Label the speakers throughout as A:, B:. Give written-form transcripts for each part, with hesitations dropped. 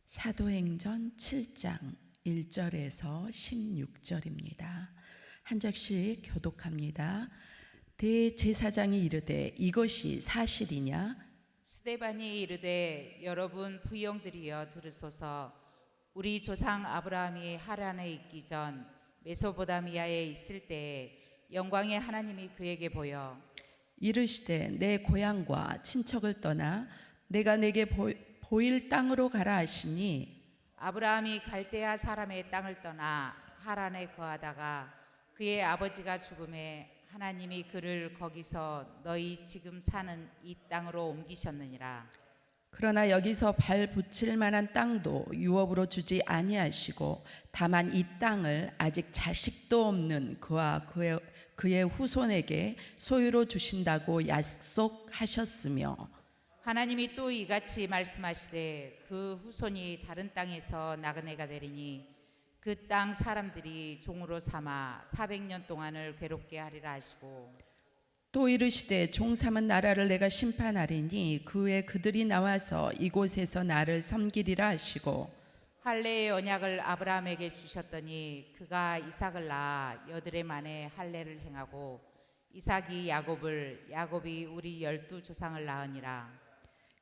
A: 사도행전 7장 1절에서 16절입니다. 한 절씩 교독합니다. 대제사장이 이르되 이것이 사실이냐?
B: 스데반이 이르되 여러분 부용들이여 들으소서. 우리 조상 아브라함이 하란에 있기 전 메소포다미아에 있을 때에 영광의 하나님이 그에게 보여
A: 이르시되 내 고향과 친척을 떠나 내가 내게 보일 땅으로 가라 하시니
B: 아브라함이 갈대아 사람의 땅을 떠나 하란에 거하다가 그의 아버지가 죽음에 하나님이 그를 거기서 너희 지금 사는 이 땅으로 옮기셨느니라.
A: 그러나 여기서 발 붙일 만한 땅도 유업으로 주지 아니하시고 다만 이 땅을 아직 자식도 없는 그와 그의 후손에게 소유로 주신다고 약속하셨으며
B: 하나님이 또 이같이 말씀하시되 그 후손이 다른 땅에서 나그네가 되리니 그 땅 사람들이 종으로 삼아 400년 동안을 괴롭게 하리라 하시고
A: 또 이르시되 종 삼은 나라를 내가 심판하리니 그 후에 그들이 나와서 이곳에서 나를 섬기리라 하시고
B: 할례의 언약을 아브라함에게 주셨더니 그가 이삭을 낳아 여드레 만에 할례를 행하고 이삭이 야곱을 야곱이 우리 12조상을 낳으니라.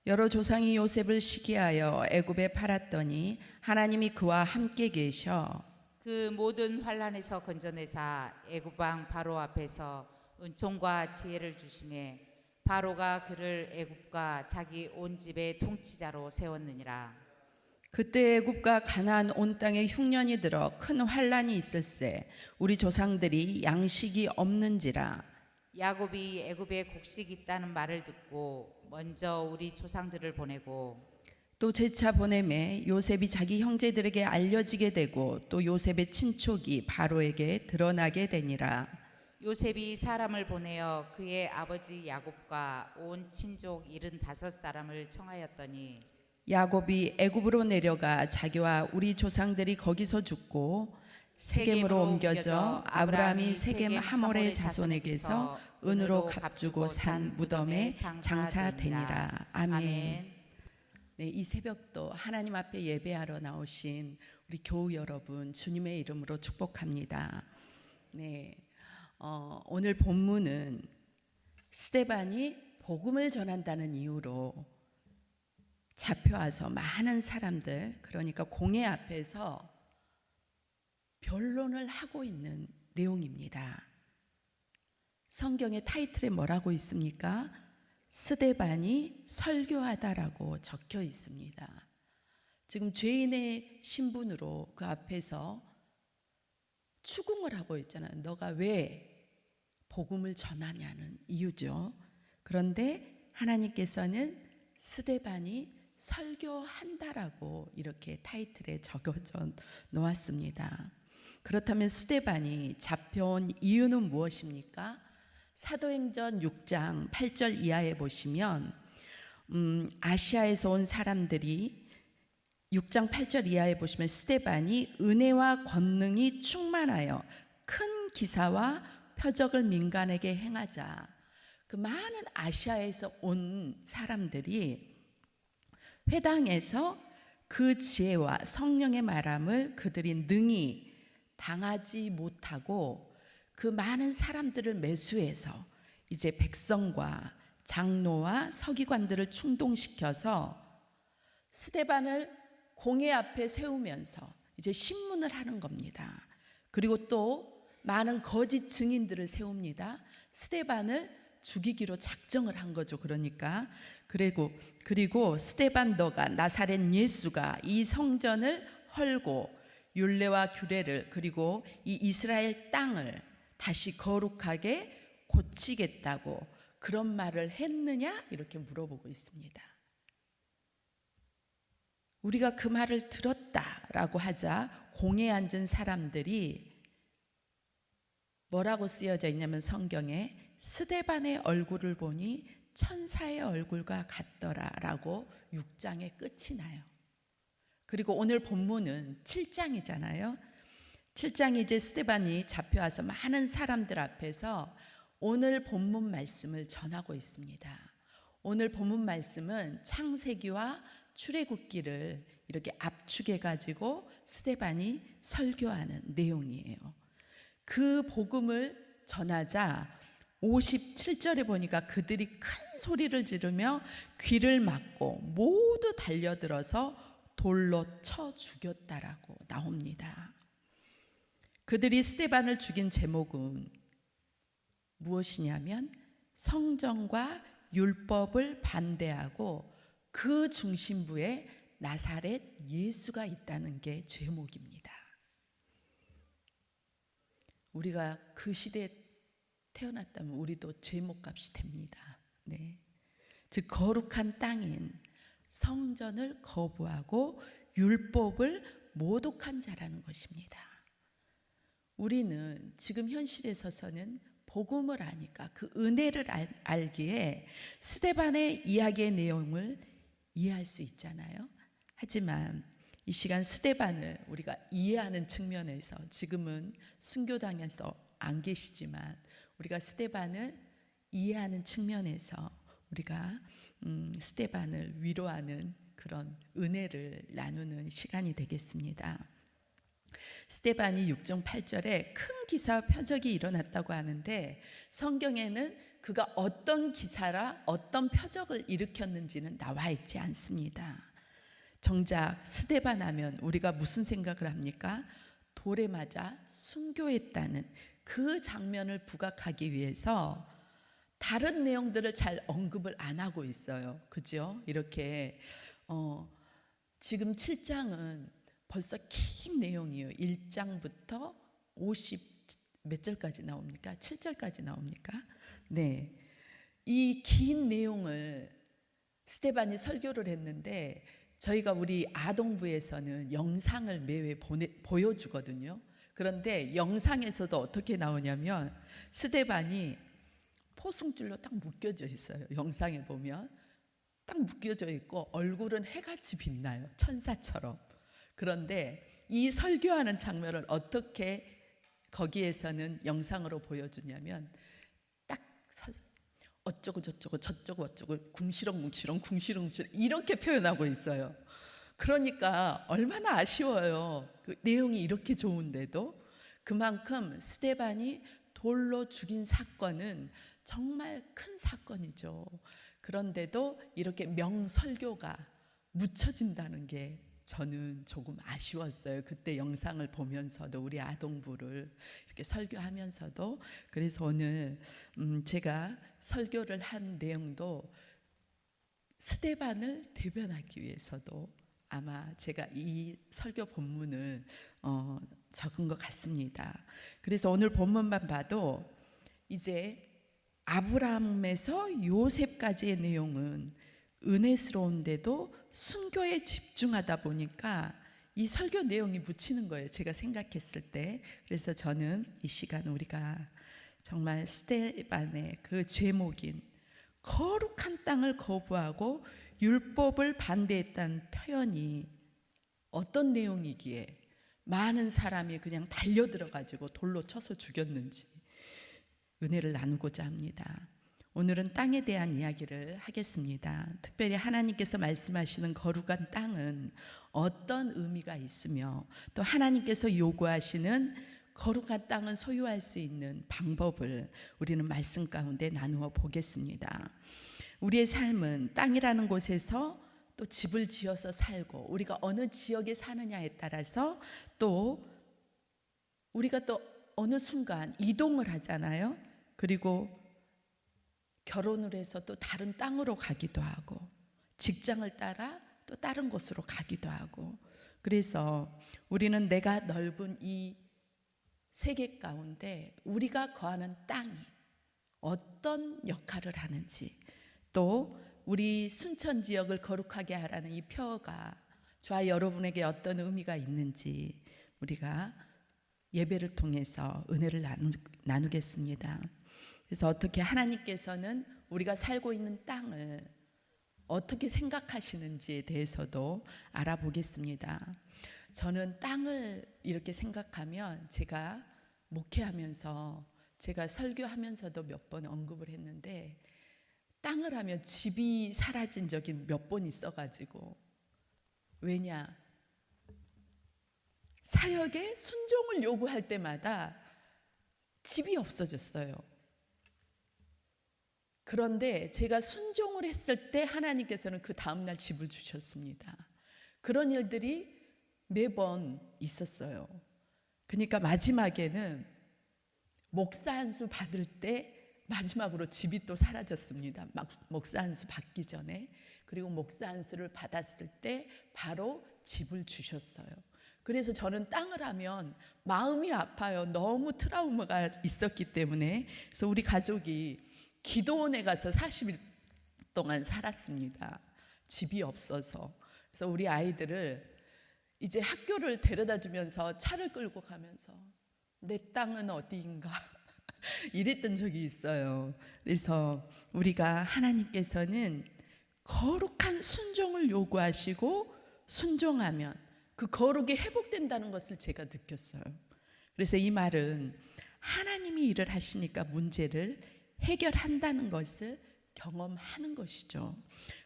A: 여러 조상이 요셉을 시기하여 애굽에 팔았더니 하나님이 그와 함께 계셔
B: 그 모든 환난에서 건져내사 애굽 왕 바로 앞에서 은총과 지혜를 주심에 바로가 그를 애굽과 자기 온 집의 통치자로 세웠느니라.
A: 그때 애굽과 가나안 온 땅에 흉년이 들어 큰 환란이 있을세 우리 조상들이 양식이 없는지라.
B: 야곱이 애굽에 곡식이 있다는 말을 듣고 먼저 우리 조상들을 보내고
A: 또 재차 보내매 요셉이 자기 형제들에게 알려지게 되고 또 요셉의 친족이 바로에게 드러나게 되니라.
B: 요셉이 사람을 보내어 그의 아버지 야곱과 온 친족 75사람을 청하였더니
A: 야곱이 애굽으로 내려가 자기와 우리 조상들이 거기서 죽고 세겜으로 옮겨져 아브라함이 세겜 하몰의 자손에게서 은으로 값주고 산 무덤에 장사되니라. 아멘. 네, 이 새벽도 하나님 앞에 예배하러 나오신 우리 교우 여러분 주님의 이름으로 축복합니다. 네, 오늘 본문은 스데반이 복음을 전한다는 이유로 잡혀와서 많은 사람들, 그러니까 공회 앞에서 변론을 하고 있는 내용입니다. 성경의 타이틀에 뭐라고 있습니까? 스데반이 설교하다라고 적혀 있습니다. 지금 죄인의 신분으로 그 앞에서 추궁을 하고 있잖아요. 너가 왜 복음을 전하냐는 이유죠. 그런데 하나님께서는 스데반이 설교한다라고 이렇게 타이틀에 적어져 놓았습니다. 그렇다면 스데반이 잡혀온 이유는 무엇입니까? 사도행전 6장 8절 이하에 보시면 아시아에서 온 사람들이 6장 8절 이하에 보시면 스데반이 은혜와 권능이 충만하여 큰 기사와 표적을 민간에게 행하자. 그 많은 아시아에서 온 사람들이 회당에서 그 지혜와 성령의 말함을 그들이 능히 당하지 못하고 그 많은 사람들을 매수해서 이제 백성과 장로와 서기관들을 충동시켜서 스데반을 공회 앞에 세우면서 이제 신문을 하는 겁니다. 그리고 또 많은 거짓 증인들을 세웁니다. 스데반을 죽이기로 작정을 한 거죠. 그러니까 그리고 스데반 너가 나사렛 예수가 이 성전을 헐고 율례와 규례를 그리고 이 이스라엘 땅을 다시 거룩하게 고치겠다고 그런 말을 했느냐? 이렇게 물어보고 있습니다. 우리가 그 말을 들었다라고 하자 공회에 앉은 사람들이 뭐라고 쓰여져 있냐면 성경에 스데반의 얼굴을 보니 천사의 얼굴과 같더라라고 6장의 끝이 나요. 그리고 오늘 본문은 7장이잖아요. 7장이 이제 스데반이 잡혀와서 많은 사람들 앞에서 오늘 본문 말씀을 전하고 있습니다. 오늘 본문 말씀은 창세기와 출애굽기를 이렇게 압축해 가지고 스데반이 설교하는 내용이에요. 그 복음을 전하자 57절에 보니까 그들이 큰 소리를 지르며 귀를 막고 모두 달려들어서 돌로 쳐 죽였다라고 나옵니다. 그들이 스데반을 죽인 제목은 무엇이냐면 성전과 율법을 반대하고 그 중심부에 나사렛 예수가 있다는 게 제목입니다. 우리가 그 시대에 태어났다면 우리도 제목값이 됩니다. 네. 즉 거룩한 땅인 성전을 거부하고 율법을 모독한 자라는 것입니다. 우리는 지금 현실에 서서는 복음을 아니까 그 은혜를 알기에 스데반의 이야기의 내용을 이해할 수 있잖아요. 하지만 이 시간 스데반을 우리가 이해하는 측면에서 지금은 순교당에서 안 계시지만 우리가 스데반을 이해하는 측면에서 우리가 스데반을 위로하는 그런 은혜를 나누는 시간이 되겠습니다. 스데반이 6장 8절에 큰 기사와 표적이 일어났다고 하는데 성경에는 그가 어떤 기사라 어떤 표적을 일으켰는지는 나와 있지 않습니다. 정작 스데반 하면 우리가 무슨 생각을 합니까? 돌에 맞아 순교했다는 그 장면을 부각하기 위해서 다른 내용들을 잘 언급을 안 하고 있어요. 그죠? 이렇게 지금 7장은 벌써 긴 내용이에요. 1장부터 50 몇 절까지 나옵니까? 7절까지 나옵니까? 네. 이 긴 내용을 스데반이 설교를 했는데 저희가 우리 아동부에서는 영상을 매회 보여주거든요. 그런데 영상에서도 어떻게 나오냐면 스데반이 포승줄로 딱 묶여져 있어요. 영상에 보면 딱 묶여져 있고 얼굴은 해같이 빛나요. 천사처럼. 그런데 이 설교하는 장면을 어떻게 거기에서는 영상으로 보여주냐면 딱 어쩌고 저쩌고 저쩌고 어쩌고 궁시렁궁시렁 궁시렁궁시렁 이렇게 표현하고 있어요. 그러니까 얼마나 아쉬워요. 그 내용이 이렇게 좋은데도. 그만큼 스데반이 돌로 죽인 사건은 정말 큰 사건이죠. 그런데도 이렇게 명설교가 묻혀진다는 게 저는 조금 아쉬웠어요. 그때 영상을 보면서도 우리 아동부를 이렇게 설교하면서도. 그래서 오늘 제가 설교를 한 내용도 스데반을 대변하기 위해서도 아마 제가 이 설교 본문을 적은 것 같습니다. 그래서 오늘 본문만 봐도 이제 아브라함에서 요셉까지의 내용은 은혜스러운데도 순교에 집중하다 보니까 이 설교 내용이 묻히는 거예요. 제가 생각했을 때. 그래서 저는 이 시간 우리가 정말 스데반의 그 제목인 거룩한 땅을 거부하고 율법을 반대했다는 표현이 어떤 내용이기에 많은 사람이 그냥 달려들어가지고 돌로 쳐서 죽였는지 은혜를 나누고자 합니다. 오늘은 땅에 대한 이야기를 하겠습니다. 특별히 하나님께서 말씀하시는 거룩한 땅은 어떤 의미가 있으며 또 하나님께서 요구하시는 거룩한 땅은 소유할 수 있는 방법을 우리는 말씀 가운데 나누어 보겠습니다. 우리의 삶은 땅이라는 곳에서 또 집을 지어서 살고 우리가 어느 지역에 사느냐에 따라서 또 우리가 또 어느 순간 이동을 하잖아요. 그리고 결혼을 해서 또 다른 땅으로 가기도 하고 직장을 따라 또 다른 곳으로 가기도 하고 그래서 우리는 내가 넓은 이 세계 가운데 우리가 거하는 땅이 어떤 역할을 하는지 또 우리 순천 지역을 거룩하게 하라는 이 표어가 저와 여러분에게 어떤 의미가 있는지 우리가 예배를 통해서 은혜를 나누겠습니다. 그래서 어떻게 하나님께서는 우리가 살고 있는 땅을 어떻게 생각하시는지에 대해서도 알아보겠습니다. 저는 땅을 이렇게 생각하면 제가 목회하면서 제가 설교하면서도 몇 번 언급을 했는데 땅을 하면 집이 사라진 적이 몇 번 있어가지고 왜냐? 사역에 순종을 요구할 때마다 집이 없어졌어요. 그런데 제가 순종을 했을 때 하나님께서는 그 다음날 집을 주셨습니다. 그런 일들이 매번 있었어요. 그러니까 마지막에는 목사 안수 받을 때 마지막으로 집이 또 사라졌습니다. 목사 안수 받기 전에. 그리고 목사 안수를 받았을 때 바로 집을 주셨어요. 그래서 저는 땅을 하면 마음이 아파요. 너무 트라우마가 있었기 때문에. 그래서 우리 가족이 기도원에 가서 40일 동안 살았습니다. 집이 없어서. 그래서 우리 아이들을 이제 학교를 데려다 주면서 차를 끌고 가면서 내 땅은 어디인가 이랬던 적이 있어요. 그래서 우리가 하나님께서는 거룩한 순종을 요구하시고 순종하면 그 거룩이 회복된다는 것을 제가 느꼈어요. 그래서 이 말은 하나님이 일을 하시니까 문제를 해결한다는 것을 경험하는 것이죠.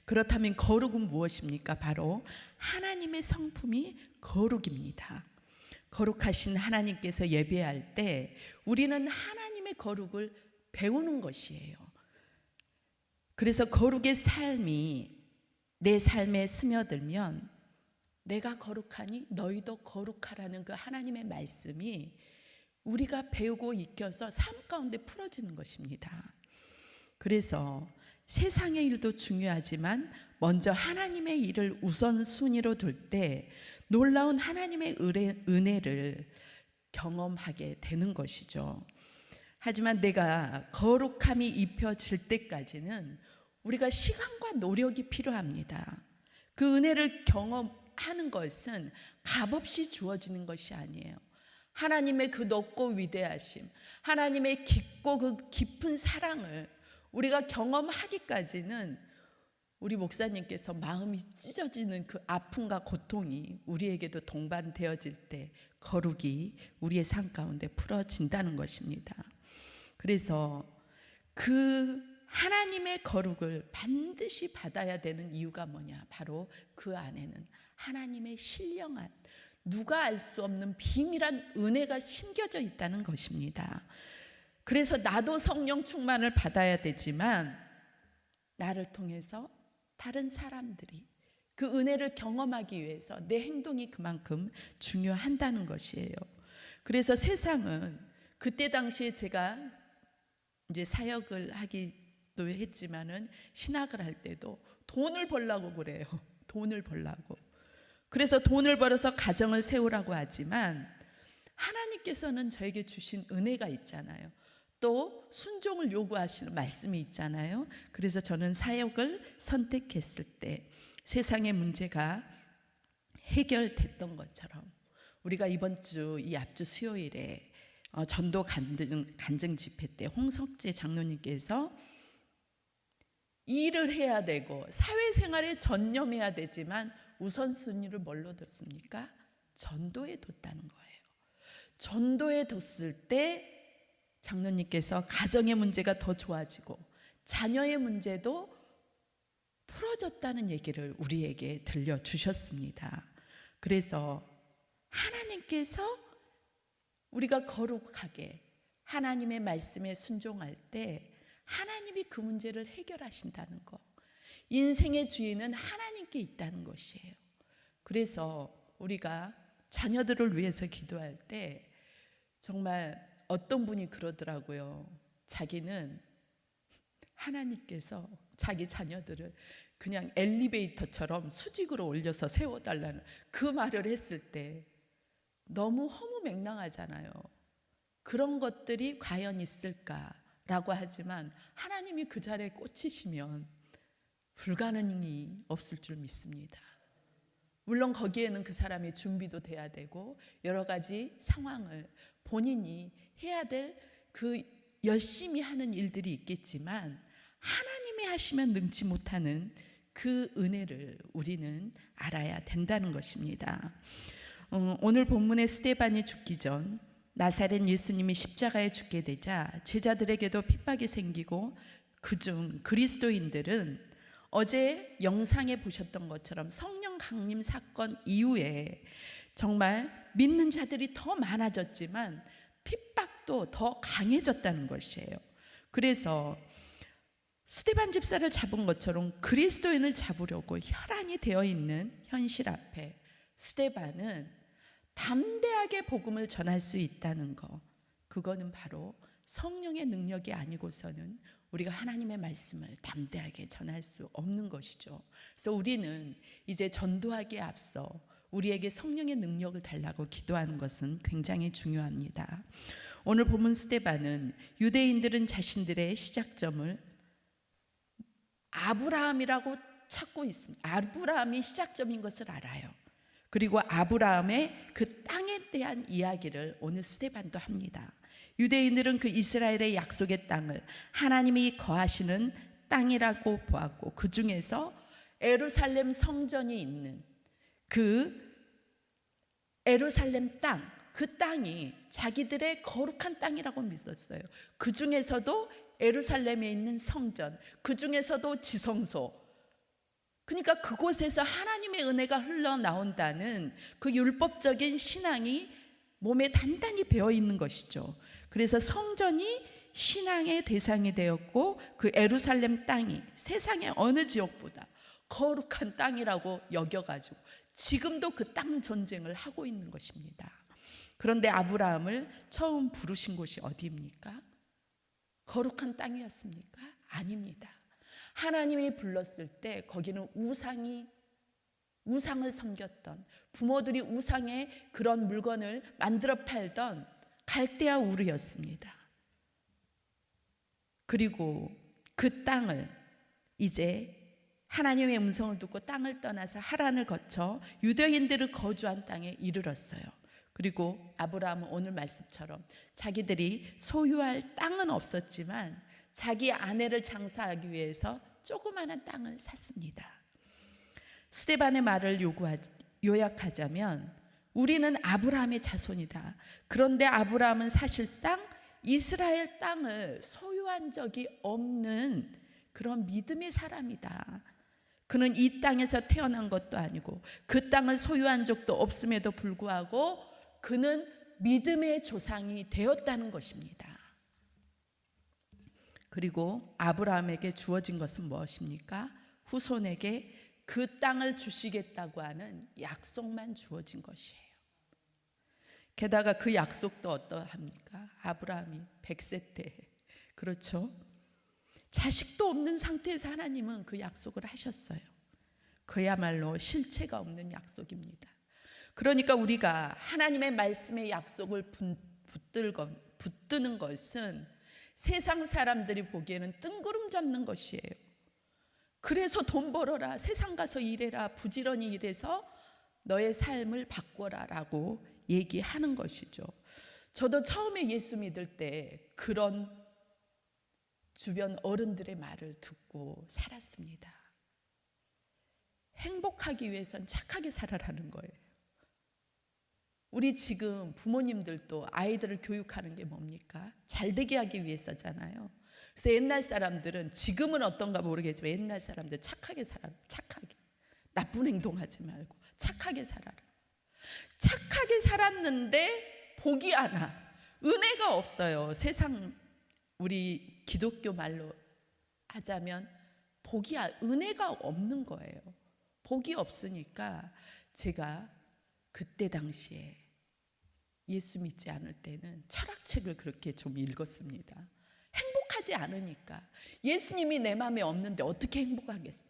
A: 그렇다면 거룩은 무엇입니까? 바로 하나님의 성품이 거룩입니다. 거룩하신 하나님께서 예배할 때 우리는 하나님의 거룩을 배우는 것이에요. 그래서 거룩의 삶이 내 삶에 스며들면 내가 거룩하니 너희도 거룩하라는 그 하나님의 말씀이 우리가 배우고 익혀서 삶 가운데 풀어지는 것입니다. 그래서 세상의 일도 중요하지만 먼저 하나님의 일을 우선순위로 둘 때 놀라운 하나님의 은혜를 경험하게 되는 것이죠. 하지만 내가 거룩함이 입혀질 때까지는 우리가 시간과 노력이 필요합니다. 그 은혜를 경험하는 것은 값없이 주어지는 것이 아니에요. 하나님의 그 높고 위대하심, 하나님의 깊고 그 깊은 사랑을 우리가 경험하기까지는 우리 목사님께서 마음이 찢어지는 그 아픔과 고통이 우리에게도 동반되어질 때 거룩이 우리의 삶 가운데 풀어진다는 것입니다. 그래서 그 하나님의 거룩을 반드시 받아야 되는 이유가 뭐냐? 바로 그 안에는 하나님의 신령한 누가 알 수 없는 비밀한 은혜가 심겨져 있다는 것입니다. 그래서 나도 성령 충만을 받아야 되지만 나를 통해서 다른 사람들이 그 은혜를 경험하기 위해서 내 행동이 그만큼 중요한다는 것이에요. 그래서 세상은 그때 당시에 제가 이제 사역을 하기도 했지만은 신학을 할 때도 돈을 벌라고 그래요. 돈을 벌라고. 그래서 돈을 벌어서 가정을 세우라고 하지만 하나님께서는 저에게 주신 은혜가 있잖아요. 또 순종을 요구하시는 말씀이 있잖아요. 그래서 저는 사역을 선택했을 때 세상의 문제가 해결됐던 것처럼 우리가 이번 주 이 앞주 수요일에 전도 간증 집회 때 홍석재 장로님께서 일을 해야 되고 사회생활에 전념해야 되지만 우선순위를 뭘로 뒀습니까? 전도에 뒀다는 거예요. 전도에 뒀을 때 장로님께서 가정의 문제가 더 좋아지고 자녀의 문제도 풀어졌다는 얘기를 우리에게 들려주셨습니다. 그래서 하나님께서 우리가 거룩하게 하나님의 말씀에 순종할 때 하나님이 그 문제를 해결하신다는 것, 인생의 주인은 하나님께 있다는 것이에요. 그래서 우리가 자녀들을 위해서 기도할 때 정말 어떤 분이 그러더라고요. 자기는 하나님께서 자기 자녀들을 그냥 엘리베이터처럼 수직으로 올려서 세워달라는 그 말을 했을 때 너무 허무맹랑하잖아요. 그런 것들이 과연 있을까라고 하지만 하나님이 그 자리에 꽂히시면 불가능이 없을 줄 믿습니다. 물론 거기에는 그 사람의 준비도 돼야 되고 여러 가지 상황을 본인이 해야 될 그 열심히 하는 일들이 있겠지만 하나님이 하시면 능치 못하는 그 은혜를 우리는 알아야 된다는 것입니다. 오늘 본문의 스데반이 죽기 전 나사렛 예수님이 십자가에 죽게 되자 제자들에게도 핍박이 생기고 그중 그리스도인들은 어제 영상에 보셨던 것처럼 성령 강림 사건 이후에 정말 믿는 자들이 더 많아졌지만 핍박도 더 강해졌다는 것이에요. 그래서 스데반 집사를 잡은 것처럼 그리스도인을 잡으려고 혈안이 되어 있는 현실 앞에 스데반은 담대하게 복음을 전할 수 있다는 것, 그거는 바로 성령의 능력이 아니고서는 우리가 하나님의 말씀을 담대하게 전할 수 없는 것이죠. 그래서 우리는 이제 전도하기에 앞서 우리에게 성령의 능력을 달라고 기도하는 것은 굉장히 중요합니다. 오늘 본문 스데반은 유대인들은 자신들의 시작점을 아브라함이라고 찾고 있습니다. 아브라함이 시작점인 것을 알아요. 그리고 아브라함의 그 땅에 대한 이야기를 오늘 스데반도 합니다. 유대인들은 그 이스라엘의 약속의 땅을 하나님이 거하시는 땅이라고 보았고, 그 중에서 예루살렘 성전이 있는 그 예루살렘 땅, 그 땅이 자기들의 거룩한 땅이라고 믿었어요. 그 중에서도 예루살렘에 있는 성전, 그 중에서도 지성소, 그러니까 그곳에서 하나님의 은혜가 흘러나온다는 그 율법적인 신앙이 몸에 단단히 배어 있는 것이죠. 그래서 성전이 신앙의 대상이 되었고, 그 예루살렘 땅이 세상의 어느 지역보다 거룩한 땅이라고 여겨가지고 지금도 그 땅 전쟁을 하고 있는 것입니다. 그런데 아브라함을 처음 부르신 곳이 어디입니까? 거룩한 땅이었습니까? 아닙니다. 하나님이 불렀을 때 거기는 우상을 섬겼던, 부모들이 우상의 그런 물건을 만들어 팔던 갈대아 우르였습니다. 그리고 그 땅을 이제 하나님의 음성을 듣고 땅을 떠나서 하란을 거쳐 유대인들을 거주한 땅에 이르렀어요. 그리고 아브라함은 오늘 말씀처럼 자기들이 소유할 땅은 없었지만 자기 아내를 장사하기 위해서 조그마한 땅을 샀습니다. 스데반의 말을 요약하자면 우리는 아브라함의 자손이다. 그런데 아브라함은 사실상 이스라엘 땅을 소유한 적이 없는 그런 믿음의 사람이다. 그는 이 땅에서 태어난 것도 아니고 그 땅을 소유한 적도 없음에도 불구하고 그는 믿음의 조상이 되었다는 것입니다. 그리고 아브라함에게 주어진 것은 무엇입니까? 후손에게 그 땅을 주시겠다고 하는 약속만 주어진 것이에요. 게다가 그 약속도 어떠합니까? 아브라함이 100세 때, 그렇죠? 자식도 없는 상태에서 하나님은 그 약속을 하셨어요. 그야말로 실체가 없는 약속입니다. 그러니까 우리가 하나님의 말씀의 약속을 붙드는 것은 세상 사람들이 보기에는 뜬구름 잡는 것이에요. 그래서 돈 벌어라, 세상 가서 일해라, 부지런히 일해서 너의 삶을 바꿔라 라고 얘기하는 것이죠. 저도 처음에 예수 믿을 때 그런 주변 어른들의 말을 듣고 살았습니다. 행복하기 위해선 착하게 살아라는 거예요. 우리 지금 부모님들도 아이들을 교육하는 게 뭡니까? 잘되게 하기 위해서잖아요. 그래서 옛날 사람들은, 지금은 어떤가 모르겠지만 옛날 사람들 착하게 살아라. 착하게. 나쁜 행동하지 말고 착하게 살아라. 착하게 살았는데 복이 하나, 은혜가 없어요. 세상 우리 기독교 말로 하자면 은혜가 없는 거예요. 복이 없으니까 제가 그때 당시에 예수 믿지 않을 때는 철학책을 그렇게 좀 읽었습니다. 행복하지 않으니까. 예수님이 내 마음에 없는데 어떻게 행복하겠어요?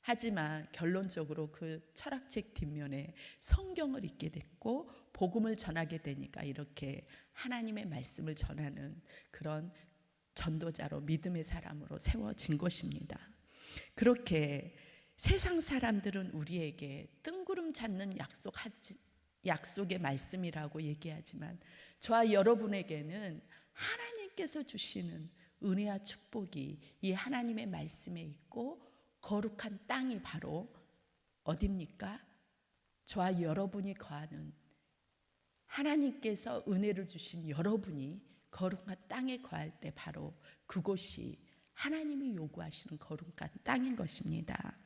A: 하지만 결론적으로 그 철학책 뒷면에 성경을 읽게 됐고 복음을 전하게 되니까 이렇게 하나님의 말씀을 전하는 그런 전도자로, 믿음의 사람으로 세워진 것입니다. 그렇게 세상 사람들은 우리에게 뜬구름 잡는 약속의 말씀이라고 얘기하지만 저와 여러분에게는 하나님께서 주시는 은혜와 축복이 이 하나님의 말씀에 있고, 거룩한 땅이 바로 어디입니까? 저와 여러분이 거하는, 하나님께서 은혜를 주신 여러분이 거룩한 땅에 거할 때 바로 그곳이 하나님이 요구하시는 거룩한 땅인 것입니다.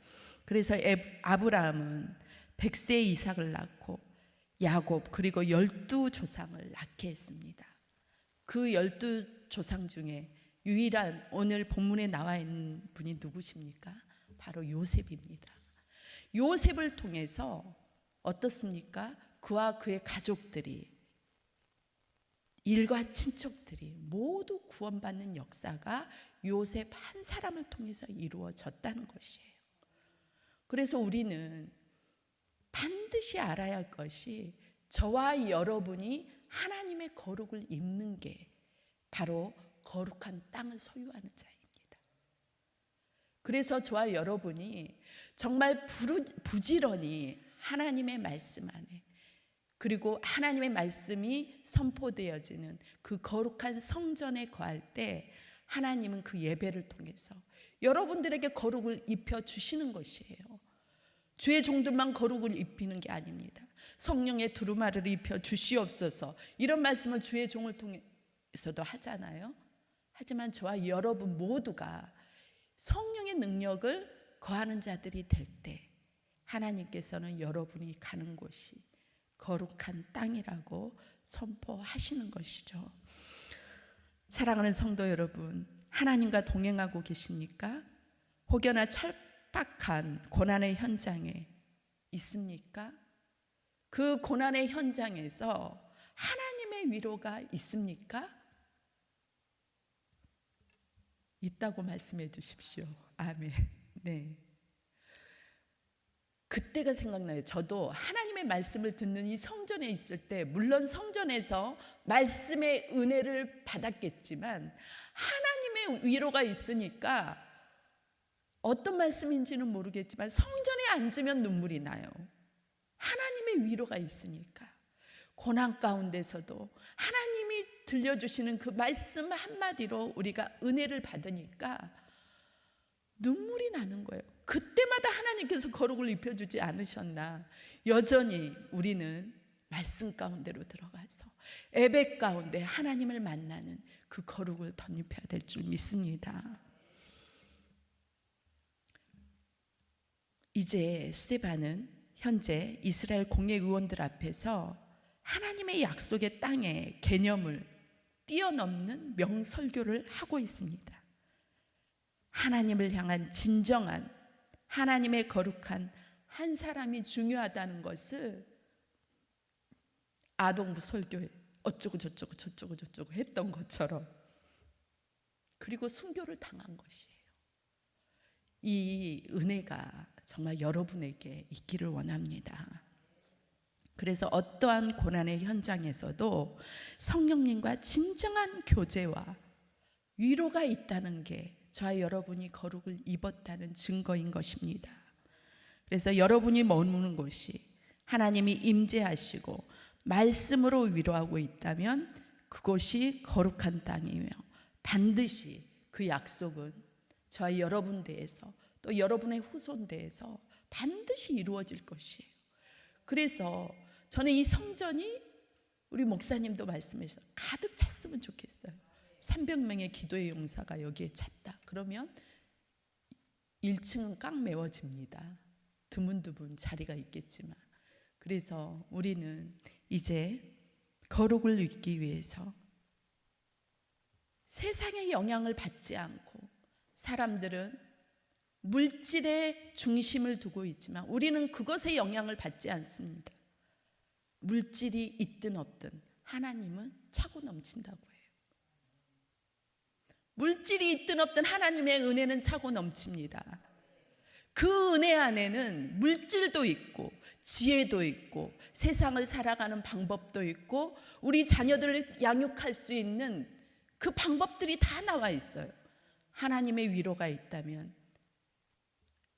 A: 그래서 아브라함은 100세에 이삭을 낳고 야곱 그리고 12조상을 낳게 했습니다. 그 12조상 중에 유일한 오늘 본문에 나와 있는 분이 누구십니까? 바로 요셉입니다. 요셉을 통해서 어떻습니까? 그와 그의 가족들이, 일과 친척들이 모두 구원받는 역사가 요셉 한 사람을 통해서 이루어졌다는 것이에요. 그래서 우리는 반드시 알아야 할 것이 저와 여러분이 하나님의 거룩을 입는 게 바로 거룩한 땅을 소유하는 자입니다. 그래서 저와 여러분이 정말 부지런히 하나님의 말씀 안에, 그리고 하나님의 말씀이 선포되어지는 그 거룩한 성전에 거할 때 하나님은 그 예배를 통해서 여러분들에게 거룩을 입혀주시는 것이에요. 주의 종들만 거룩을 입히는 게 아닙니다. 성령의 두루마리를 입혀 주시옵소서, 이런 말씀을 주의 종을 통해서도 하잖아요. 하지만 저와 여러분 모두가 성령의 능력을 거하는 자들이 될 때 하나님께서는 여러분이 가는 곳이 거룩한 땅이라고 선포하시는 것이죠. 사랑하는 성도 여러분, 하나님과 동행하고 계십니까? 혹여나 척박한 고난의 현장에 있습니까? 그 고난의 현장에서 하나님의 위로가 있습니까? 있다고 말씀해 주십시오. 아멘. 네. 그때가 생각나요. 저도 하나님의 말씀을 듣는 이 성전에 있을 때, 물론 성전에서 말씀의 은혜를 받았겠지만 하나님의 위로가 있으니까 어떤 말씀인지는 모르겠지만 성전에 앉으면 눈물이 나요. 하나님의 위로가 있으니까. 고난 가운데서도 하나님이 들려주시는 그 말씀 한마디로 우리가 은혜를 받으니까 눈물이 나는 거예요. 그때마다 하나님께서 거룩을 입혀주지 않으셨나. 여전히 우리는 말씀 가운데로 들어가서 예배 가운데 하나님을 만나는 그 거룩을 덧입혀야 될 줄 믿습니다. 이제 스데반은 현재 이스라엘 공회의원들 앞에서 하나님의 약속의 땅의 개념을 뛰어넘는 명설교를 하고 있습니다. 하나님을 향한 진정한 하나님의 거룩한 한 사람이 중요하다는 것을 아동부 설교에 어쩌고 저쩌고 했던 것처럼, 그리고 순교를 당한 것이에요. 이 은혜가 정말 여러분에게 있기를 원합니다. 그래서 어떠한 고난의 현장에서도 성령님과 진정한 교제와 위로가 있다는 게 저와 여러분이 거룩을 입었다는 증거인 것입니다. 그래서 여러분이 머무는 곳이 하나님이 임재하시고 말씀으로 위로하고 있다면 그곳이 거룩한 땅이며 반드시 그 약속은 저와 여러분 대해서 또 여러분의 후손 대해서 반드시 이루어질 것이에요. 그래서 저는 이 성전이 우리 목사님도 말씀하셔서 가득 찼으면 좋겠어요. 300명의 기도의 용사가 여기에 찼다. 그러면 1층은 꽉 메워집니다. 드문드문 자리가 있겠지만. 그래서 우리는 이제 거룩을 입기 위해서 세상의 영향을 받지 않고, 사람들은 물질에 중심을 두고 있지만 우리는 그것에 영향을 받지 않습니다. 물질이 있든 없든 하나님은 차고 넘친다고 해요. 물질이 있든 없든 하나님의 은혜는 차고 넘칩니다. 그 은혜 안에는 물질도 있고 지혜도 있고 세상을 살아가는 방법도 있고 우리 자녀들을 양육할 수 있는 그 방법들이 다 나와 있어요. 하나님의 위로가 있다면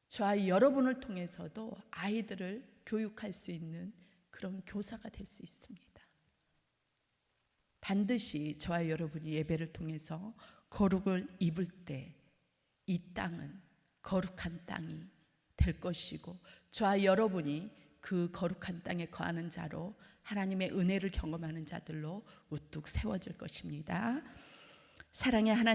A: 저와 여러분을 통해서도 아이들을 교육할 수 있는 그런 교사가 될 수 있습니다. 반드시 저와 여러분이 예배를 통해서 거룩을 입을 때 이 땅은 거룩한 땅이 될 것이고 저와 여러분이 그 거룩한 땅에 거하는 자로 하나님의 은혜를 경험하는 자들로 우뚝 세워질 것입니다. 사랑의 하나님,